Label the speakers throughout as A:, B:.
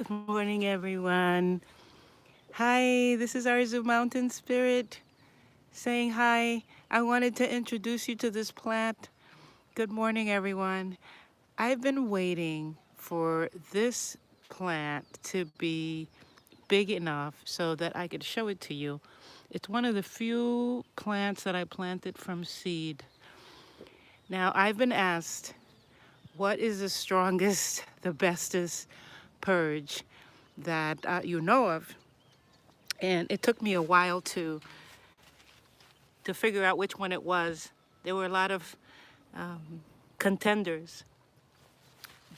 A: Good morning, everyone. Hi, this is Arzu Mountain Spirit saying hi. I wanted to introduce you to this plant. Good morning, everyone. I've been waiting for this plant to be big enough so that I could show it to you. It's one of the few plants that I planted from seed. Now, I've been asked, what is the strongest, the bestest purge that you know of? And it took me a while to figure out which one it was. There were a lot of contenders,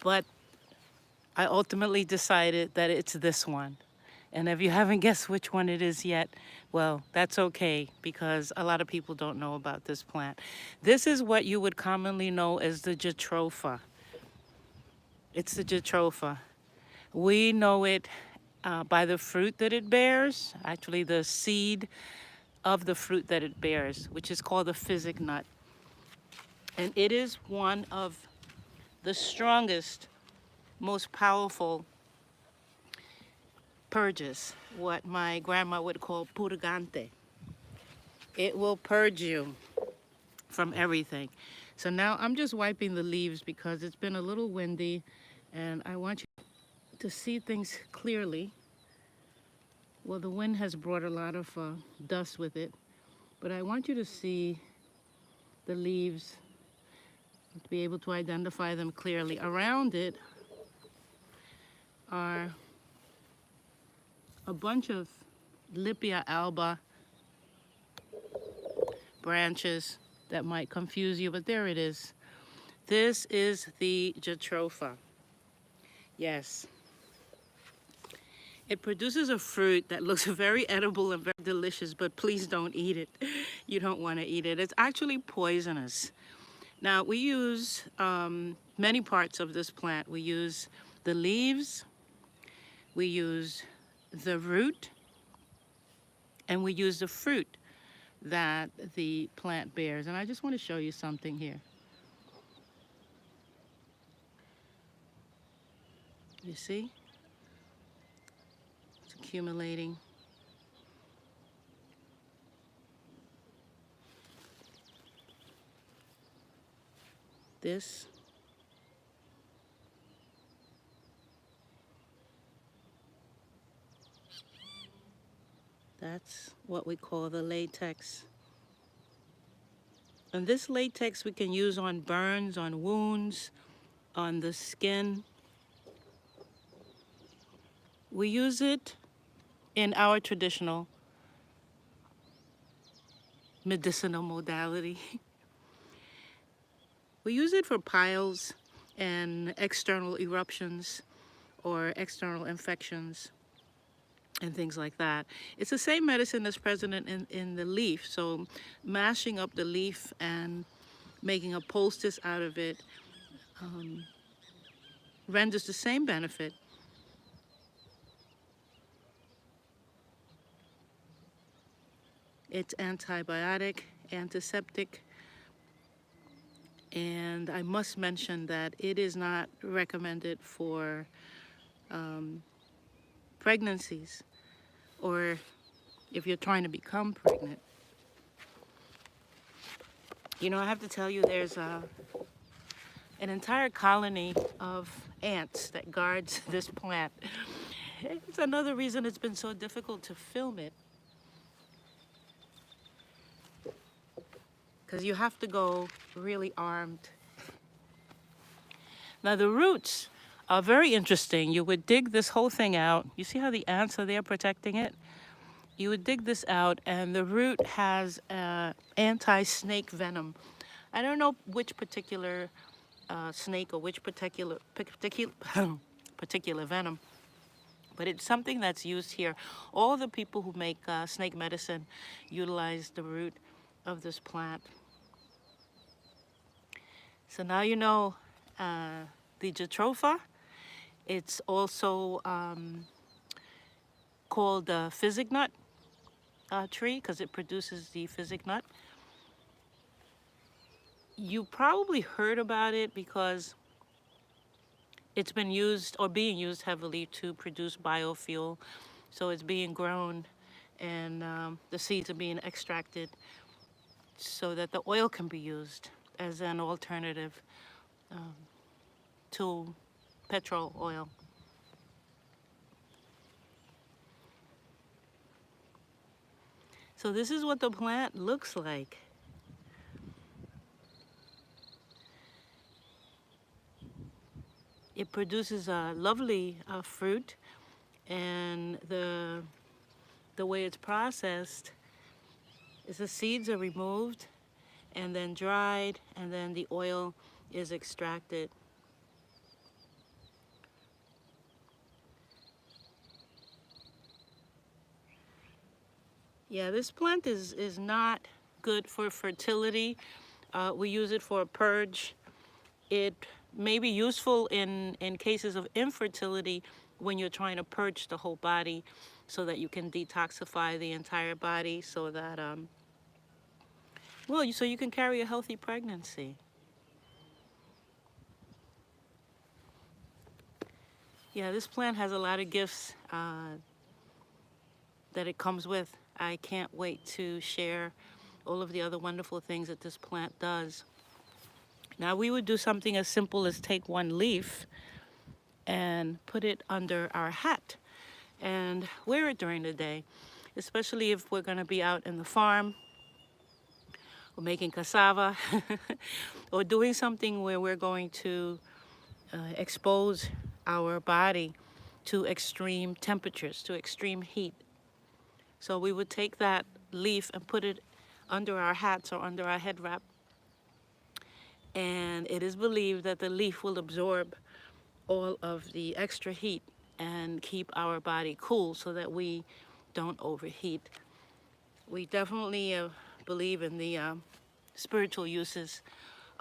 A: but I ultimately decided that it's this one. And if you haven't guessed which one it is yet, well, that's okay, because a lot of people don't know about this plant. This is what you would commonly know as the Jatropha. It's the Jatropha. We know it by the fruit that it bears, actually the seed of the fruit that it bears, which is called the physic nut. And it is one of the strongest, most powerful purges, what my grandma would call purgante. It will purge you from everything. So now I'm just wiping the leaves because it's been a little windy and I want you to see things clearly. Well, the wind has brought a lot of dust with it, but I want you to see the leaves, to be able to identify them clearly. Around it are a bunch of Lipia alba branches that might confuse you, but there it is. This is the Jatropha. Yes. It produces a fruit that looks very edible and very delicious, but please don't eat it. You don't want to eat it. It's actually poisonous. Now, we use many parts of this plant. We use the leaves, we use the root, and we use the fruit that the plant bears. And I just want to show you something here. You see? It's accumulating. This, that's what we call the latex. And this latex we can use on burns, on wounds, on the skin. We use it in our traditional medicinal modality. We use it for piles and external eruptions or external infections and things like that. It's the same medicine that's present in the leaf. So mashing up the leaf and making a poultice out of it renders the same benefit. It's antibiotic, antiseptic, and I must mention that it is not recommended for pregnancies or if you're trying to become pregnant. You know, I have to tell you, there's an entire colony of ants that guards this plant. It's another reason it's been so difficult to film it, because you have to go really armed. Now the roots are very interesting. You would dig this whole thing out. You see how the ants are there protecting it? You would dig this out, and the root has anti-snake venom. I don't know which particular snake or which particular particular venom, but it's something that's used here. All the people who make snake medicine utilize the root of this plant. So now you know the Jatropha. It's also called the physic nut tree because it produces the physic nut. You probably heard about it because it's been used or being used heavily to produce biofuel. So it's being grown, and the seeds are being extracted so that the oil can be used as an alternative um, to petrol oil. So this is what the plant looks like. It produces a lovely fruit, and the way it's processed is the seeds are removed and then dried, and then the oil is extracted. Yeah, this plant is not good for fertility. We use it for a purge. It may be useful in cases of infertility when you're trying to purge the whole body so that you can detoxify the entire body so that, well, so you can carry a healthy pregnancy. Yeah, this plant has a lot of gifts that it comes with. I can't wait to share all of the other wonderful things that this plant does. Now, we would do something as simple as take one leaf and put it under our hat and wear it during the day, especially if we're going to be out in the farm or making cassava or doing something where we're going to expose our body to extreme temperatures, to extreme heat. So we would take that leaf and put it under our hats or under our head wrap. And it is believed that the leaf will absorb all of the extra heat and keep our body cool so that we don't overheat. We definitely believe in the spiritual uses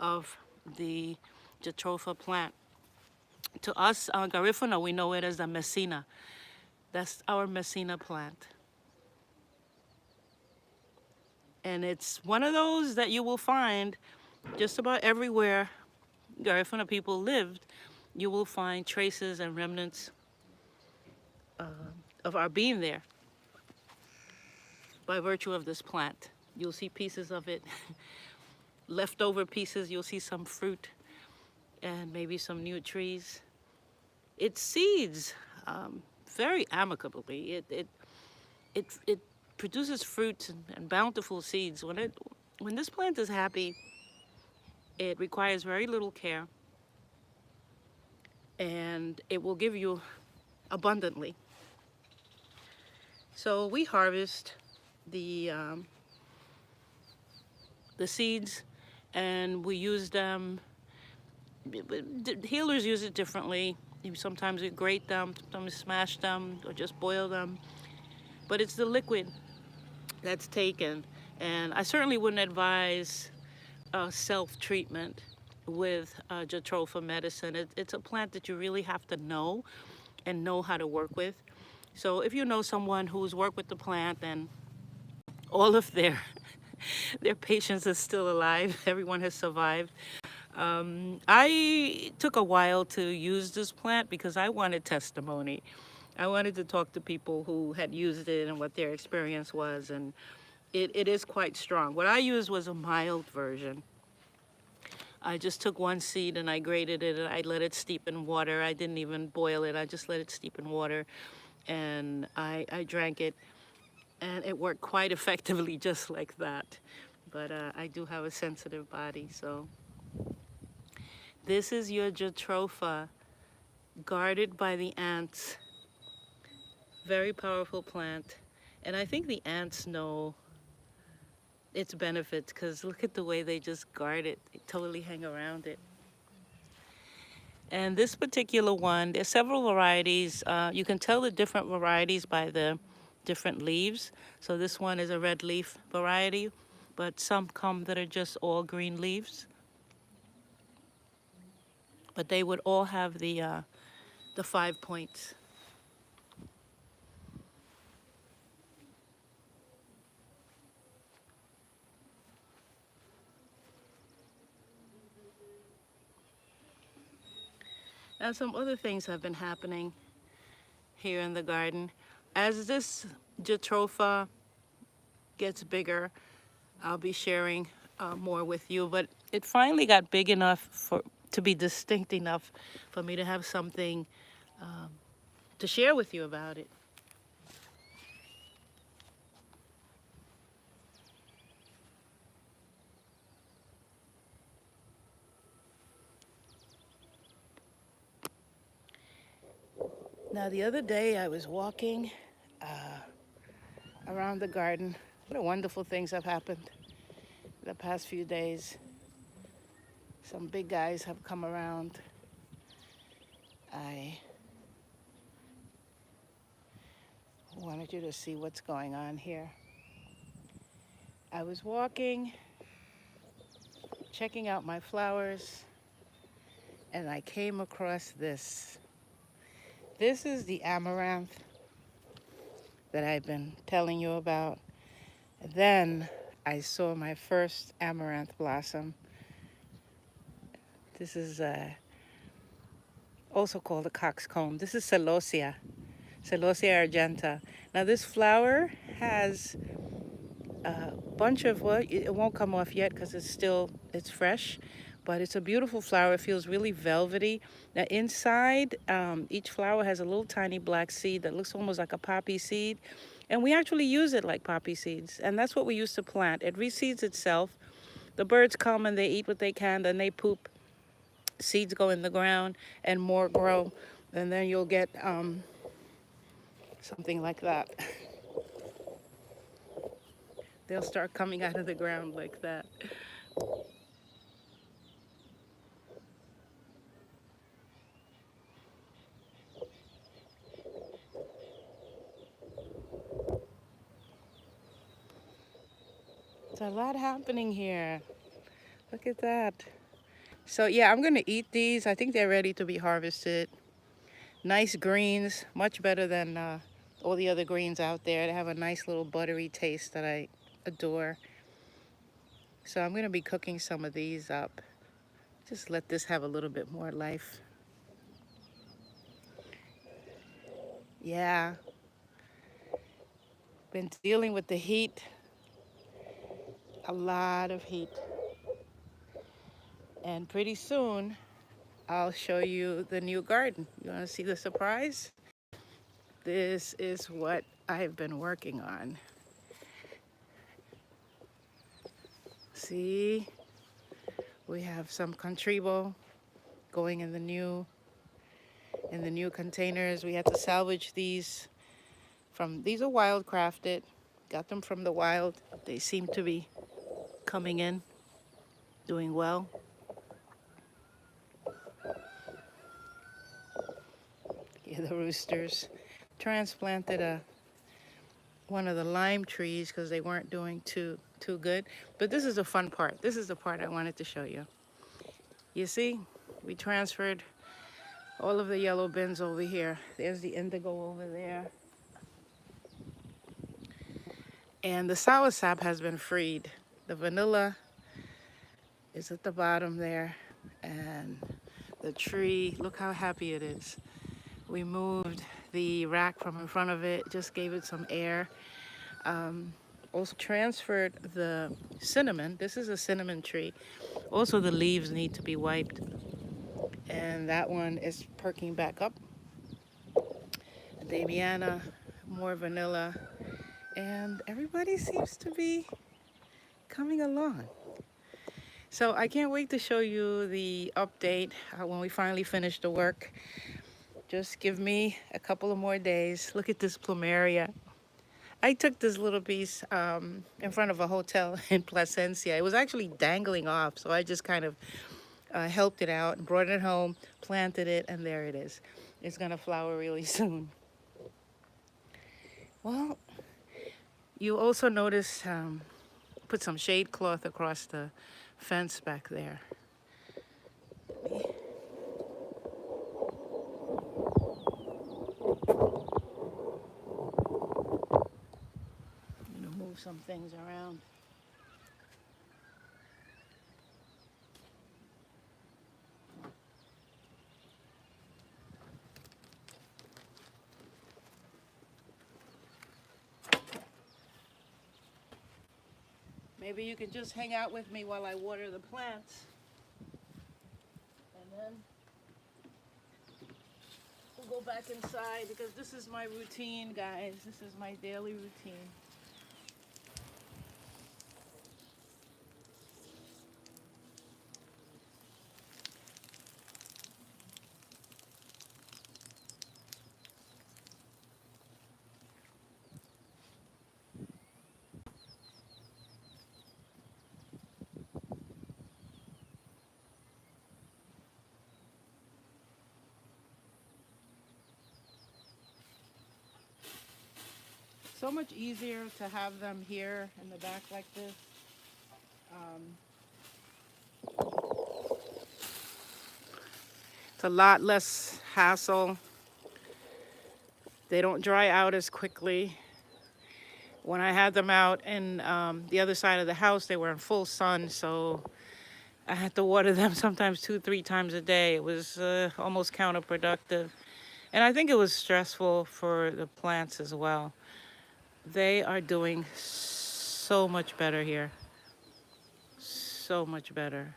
A: of the Jatropha plant. To us, Garifuna, we know it as the Messina. That's our Messina plant. And it's one of those that you will find just about everywhere Garifuna people lived. You will find traces and remnants of our being there by virtue of this plant. You'll see pieces of it, leftover pieces. You'll see some fruit and maybe some new trees. It seeds very amicably. It produces fruits and bountiful seeds. When this plant is happy, it requires very little care, and it will give you abundantly. So we harvest the seeds, and we use them. Healers use it differently. Sometimes we grate them, sometimes smash them, or just boil them. But it's the liquid that's taken. And I certainly wouldn't advise self-treatment with Jatropha medicine. It's a plant that you really have to know and know how to work with. So if you know someone who's worked with the plant and all of their patients are still alive, everyone has survived. I took a while to use this plant because I wanted testimony. I wanted to talk to people who had used it and what their experience was, and it is quite strong. What I used was a mild version. I just took one seed and I grated it and I let it steep in water. I didn't even boil it. I just let it steep in water, and I drank it, and it worked quite effectively just like that. But I do have a sensitive body, so. This is your Jatropha, guarded by the ants. Very powerful plant. And I think the ants know its benefits because look at the way they just guard it. They totally hang around it. And this particular one, there's several varieties. You can tell the different varieties by the different leaves. So this one is a red leaf variety, but some come that are just all green leaves. But they would all have the 5 points. And some other things have been happening here in the garden. As this Jatropha gets bigger, I'll be sharing more with you. But it finally got big enough to be distinct enough for me to have something to share with you about it. Now, the other day I was walking around the garden. What a wonderful things have happened the past few days. Some big guys have come around. I wanted you to see what's going on here. I was walking, checking out my flowers, and I came across this. This is the amaranth that I've been telling you about. Then I saw my first amaranth blossom. This is also called a coxcomb. This is Celosia argenta. Now this flower has a bunch of, well, it won't come off yet because it's fresh, but it's a beautiful flower. It feels really velvety. Now inside, each flower has a little tiny black seed that looks almost like a poppy seed. And we actually use it like poppy seeds. And that's what we use to plant. It reseeds itself. The birds come and they eat what they can, then they poop. Seeds go in the ground and more grow. And then you'll get something like that. They'll start coming out of the ground like that. There's a lot happening here. Look at that. So yeah, I'm gonna eat these. I think they're ready to be harvested. Nice greens, much better than all the other greens out there. They have a nice little buttery taste that I adore. So I'm gonna be cooking some of these up. Just let this have a little bit more life. Yeah, been dealing with the heat, a lot of heat. And pretty soon, I'll show you the new garden. You wanna see the surprise? This is what I've been working on. See, we have some contribo going in the new containers. We had to salvage these these are wild crafted. Got them from the wild. They seem to be coming in, doing well. Yeah, the roosters. Transplanted one of the lime trees because they weren't doing too good. But this is the fun part. This is the part I wanted to show you. You see, we transferred all of the yellow bins over here. There's the indigo over there. And the soursop has been freed. The vanilla is at the bottom there. And the tree, look how happy it is. We moved the rack from in front of it, just gave it some air. Also transferred the cinnamon. This is a cinnamon tree. Also the leaves need to be wiped. And that one is perking back up. Damiana, more vanilla. And everybody seems to be coming along. So I can't wait to show you the update when we finally finish the work. Just give me a couple of more days. Look at this plumeria. I took this little piece in front of a hotel in Placencia. It was actually dangling off, so I just kind of helped it out, brought it home, planted it, and there it is. It's gonna flower really soon. Well, you also notice put some shade cloth across the fence back there. I'm gonna move some things around. Maybe you can just hang out with me while I water the plants. And then we'll go back inside because this is my routine, guys. This is my daily routine. So much easier to have them here in the back like this. Um, it's a lot less hassle. They don't dry out as quickly. When I had them out in the other side of the house, they were in full sun, so I had to water them sometimes 2, 3 times a day. It was almost counterproductive. And I think it was stressful for the plants as well. They are doing so much better here. So much better.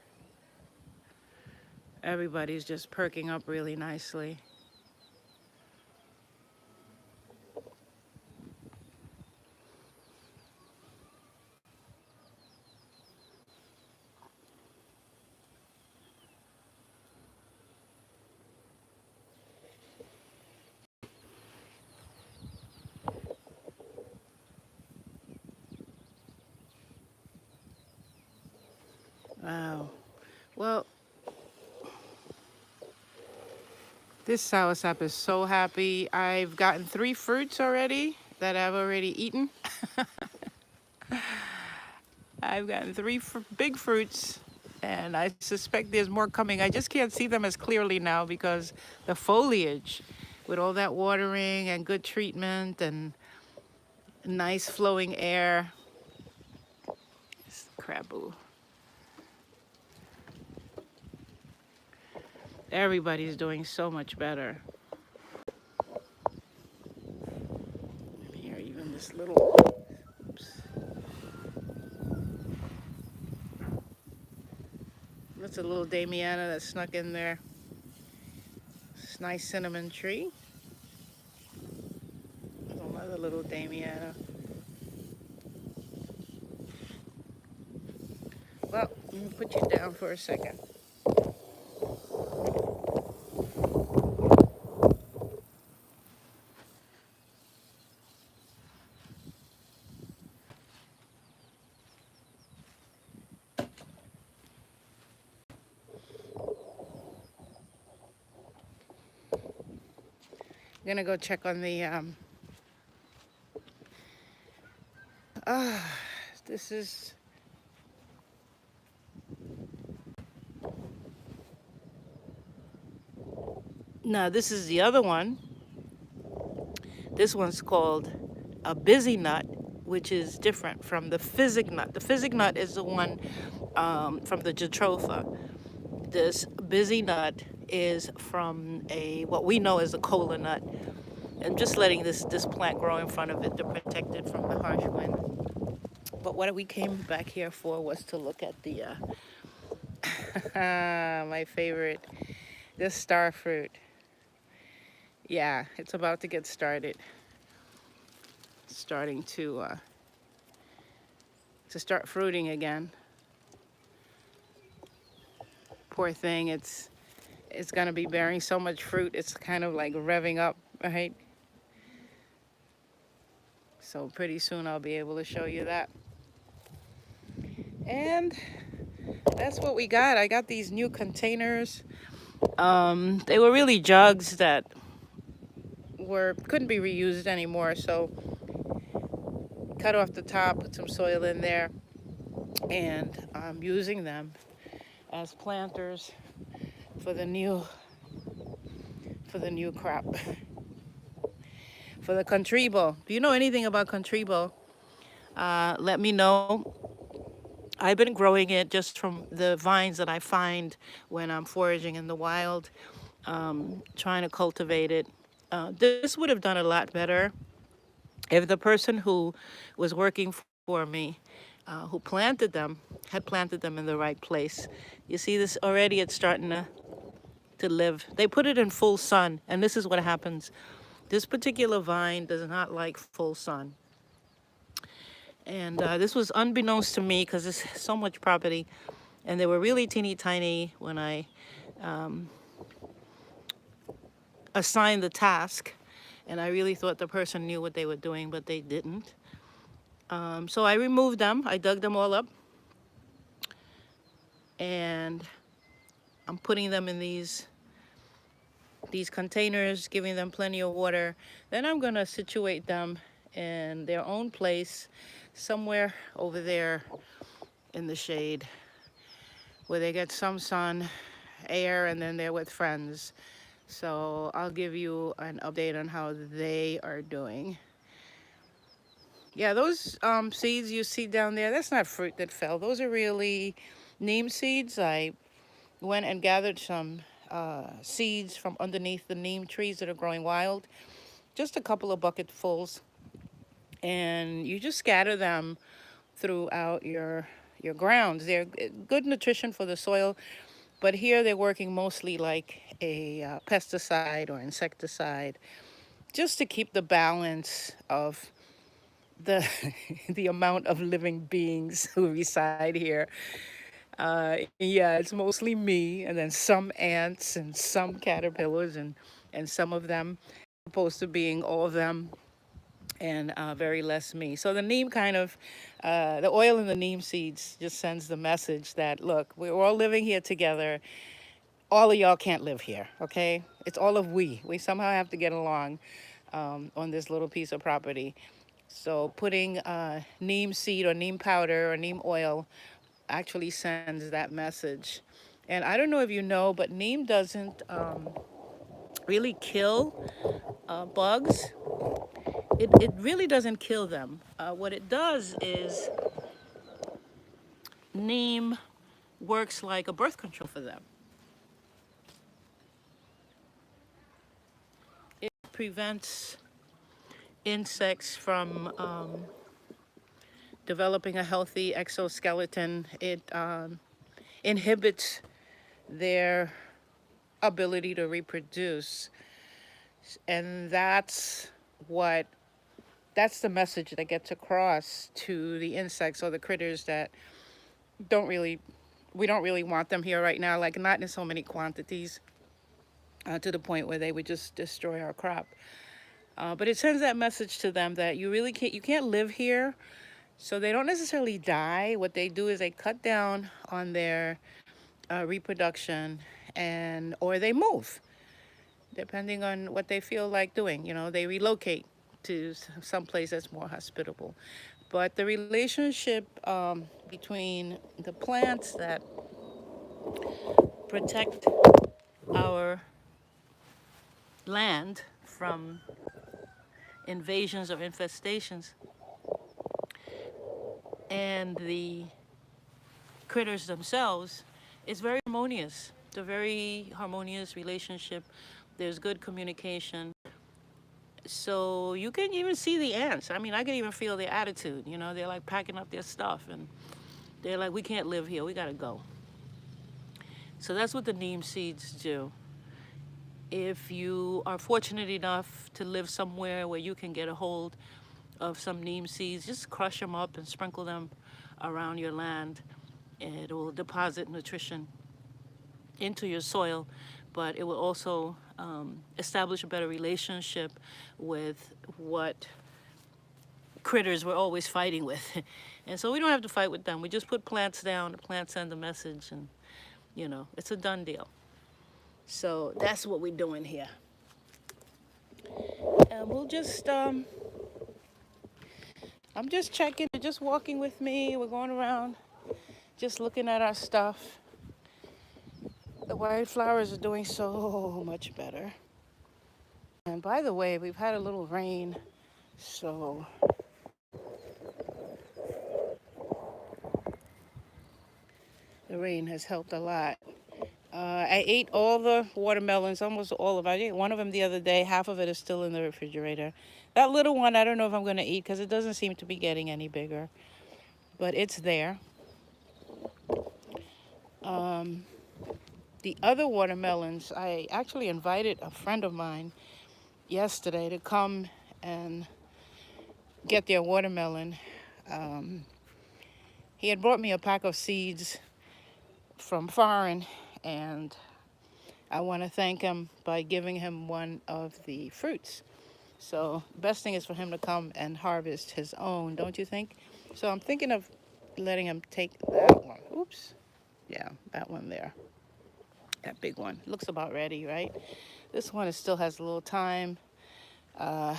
A: Everybody's just perking up really nicely. Wow. Well, this soursop is so happy. I've gotten 3 fruits already that I've already eaten. I've gotten 3 big fruits, and I suspect there's more coming. I just can't see them as clearly now because the foliage, with all that watering and good treatment and nice flowing air. It's craboo. Everybody's doing so much better. Here, even this little, oops. That's a little Damiana that snuck in there. This nice cinnamon tree. There's another little Damiana. Well, let me put you down for a second. I'm gonna go check on the this is no, this is the other one. This one's called a busy nut, which is different from the physic nut. The physic nut is the one from the Jatropha. This busy nut is from what we know as a cola nut. I'm just letting this plant grow in front of it to protect it from the harsh wind. But what we came back here for was to look at the my favorite, this star fruit. Yeah, it's about to get started. Starting to start fruiting again. Poor thing, it's gonna be bearing so much fruit. It's kind of like revving up, right? So pretty soon I'll be able to show you that. And that's what we got. I got these new containers. They were really jugs that couldn't be reused anymore, so cut off the top, put some soil in there, and I'm using them as planters for the new crop. For the contribo. Do you know anything about contribo? Let me know. I've been growing it just from the vines that I find when I'm foraging in the wild, trying to cultivate it. This would have done a lot better if the person who was working for me who planted them had planted them in the right place. You see this already, it's starting to live. They put it in full sun, and this is what happens. This particular vine does not like full sun. And this was unbeknownst to me because there's so much property. And they were really teeny tiny when I assigned the task. And I really thought the person knew what they were doing, but they didn't. So I removed them. I dug them all up. And I'm putting them in these containers, giving them plenty of water. Then I'm gonna situate them in their own place, somewhere over there in the shade, where they get some sun, air, and then they're with friends. So I'll give you an update on how they are doing. Yeah, those seeds you see down there, that's not fruit that fell. Those are really neem seeds. I went and gathered some seeds from underneath the neem trees that are growing wild, just a couple of bucketfuls, and you just scatter them throughout your grounds. They're good nutrition for the soil, but here they're working mostly like a pesticide or insecticide, just to keep the balance of the the amount of living beings who reside here. Yeah, it's mostly me, and then some ants and some caterpillars, and some of them opposed to being all of them, and very less me. So the neem kind of, the oil in the neem seeds just sends the message that, look, we're all living here together. All of y'all can't live here, okay? It's all of we. We somehow have to get along on this little piece of property. So putting neem seed or neem powder or neem oil actually sends that message. And I don't know if you know, but neem doesn't really kill bugs. It really doesn't kill them. What it does is neem works like a birth control for them. It prevents insects from developing a healthy exoskeleton. It inhibits their ability to reproduce. And that's the message that gets across to the insects or the critters that we don't really want them here right now, like not in so many quantities, to the point where they would just destroy our crop. But it sends that message to them that you can't live here. So they don't necessarily die. What they do is they cut down on their reproduction, or they move, depending on what they feel like doing. You know, they relocate to some place that's more hospitable. But the relationship between the plants that protect our land from invasions or infestations and the critters themselves is very harmonious. It's a very harmonious relationship. There's good communication. So you can even see the ants. I mean, I can even feel their attitude. You know, they're like packing up their stuff and they're like, we can't live here. We got to go. So that's what the neem seeds do. If you are fortunate enough to live somewhere where you can get a hold of some neem seeds, just crush them up and sprinkle them around your land. It will deposit nutrition into your soil, but it will also establish a better relationship with what critters we're always fighting with. And so we don't have to fight with them. We just put plants down, the plants send a message, and, you know, it's a done deal. So that's what we're doing here. And we'll just, I'm just checking, just walking with me. We're going around, just looking at our stuff. The wildflowers are doing so much better. And by the way, we've had a little rain, so the rain has helped a lot. I ate all the watermelons, almost all of them. I ate one of them the other day. Half of it is still in the refrigerator. That little one, I don't know if I'm going to eat because it doesn't seem to be getting any bigger. but it's there. The other watermelons, I actually invited a friend of mine yesterday to come and get their watermelon. Um, he had brought me a pack of seeds from foreign, and I want to thank him by giving him one of the fruits. So best thing is for him to come and harvest his own, don't you think? So I'm thinking of letting him take that one. Oops. Yeah, that one there. That big one. Looks about ready, right? This one still has a little time. Uh,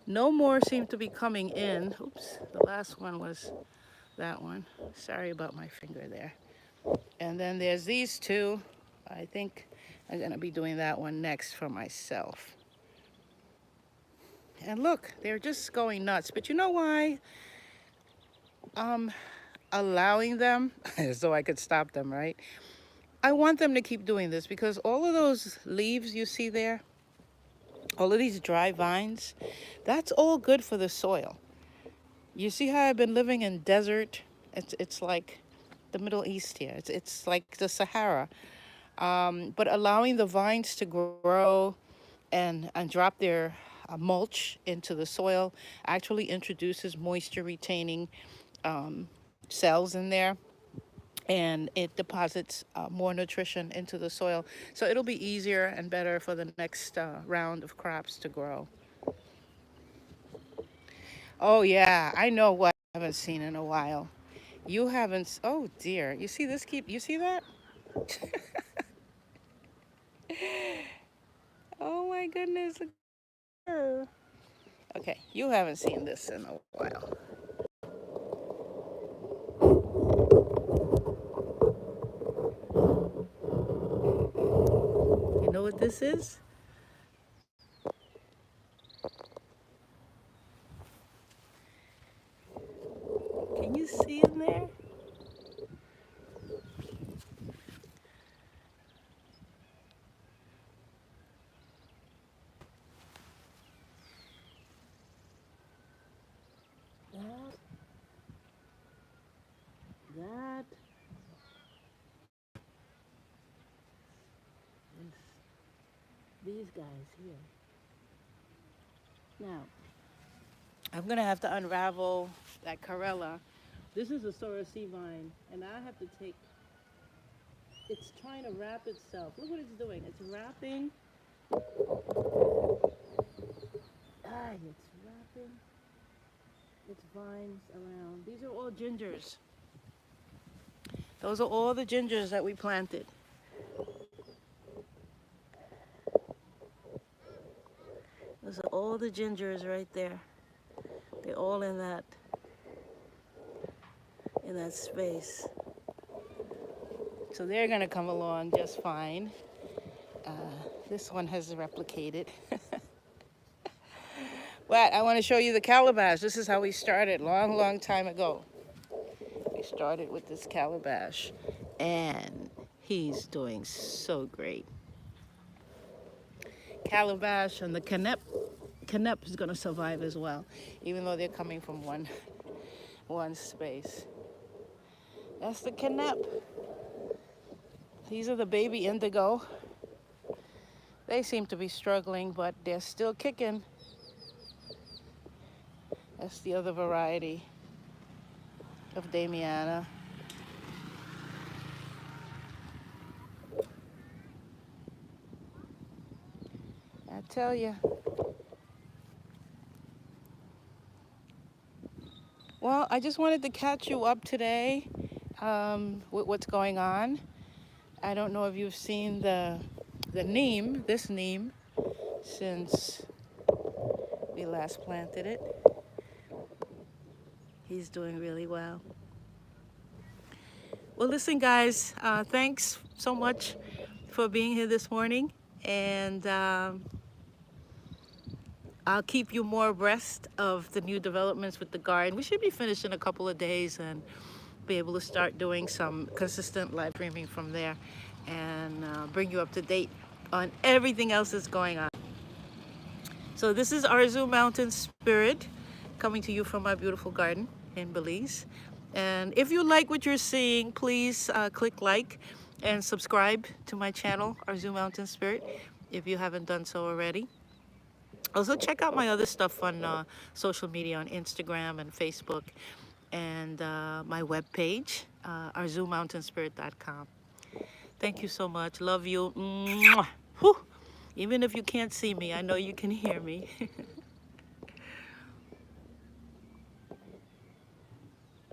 A: no more seem to be coming in. Oops. The last one was that one. Sorry about my finger there. And then there's these two. I think I'm going to be doing that one next for myself. And look, they're just going nuts. But you know why? Allowing them so I could stop them, right? I want them to keep doing this because all of those leaves you see there, all of these dry vines, that's all good for the soil. You see how I've been living in desert? It's like the Middle East here. It's like the Sahara. But allowing the vines to grow and drop their mulch into the soil actually introduces moisture retaining cells in there, and it deposits more nutrition into the soil. So it'll be easier and better for the next round of crops to grow. Oh yeah, I know what I haven't seen in a while. You haven't, oh dear. You see this you see that? Oh my goodness. Look at her. Okay, you haven't seen this in a while. You know what this is? Can you see in there? That, that is these guys here. Now, I'm gonna have to unravel that Corella. This is a Sora sea vine, and I have to take, it's trying to wrap itself. Look what it's doing. It's wrapping. It's wrapping its vines around. These are all gingers. Those are all the gingers that we planted. Those are all the gingers right there. They're all in that space. So they're gonna come along just fine. This one has replicated. But I want to show you the calabash. This is how we started long time ago. We started with this calabash, and he's doing so great. Calabash and the canep. Canep is going to survive as well, even though they're coming from one space. That's the canep. These are the baby indigo. They seem to be struggling, but they're still kicking. That's the other variety of Damiana. I tell you. Well, I just wanted to catch you up today with what's going on. I don't know if you've seen this neem, since we last planted it. He's doing really well. Well, listen, guys, thanks so much for being here this morning, and I'll keep you more abreast of the new developments with the garden. We should be finished in a couple of days and be able to start doing some consistent live streaming from there, and bring you up to date on everything else that's going on. So this is Arzu Mountain Spirit coming to you from my beautiful garden. in Belize. And if you like what you're seeing, please click like and subscribe to my channel, Arzu Mountain Spirit, if you haven't done so already. Also, check out my other stuff on social media, on Instagram and Facebook, and my webpage, arzumountainspirit.com. Thank you so much. Love you. Mwah. Whew. Even if you can't see me, I know you can hear me.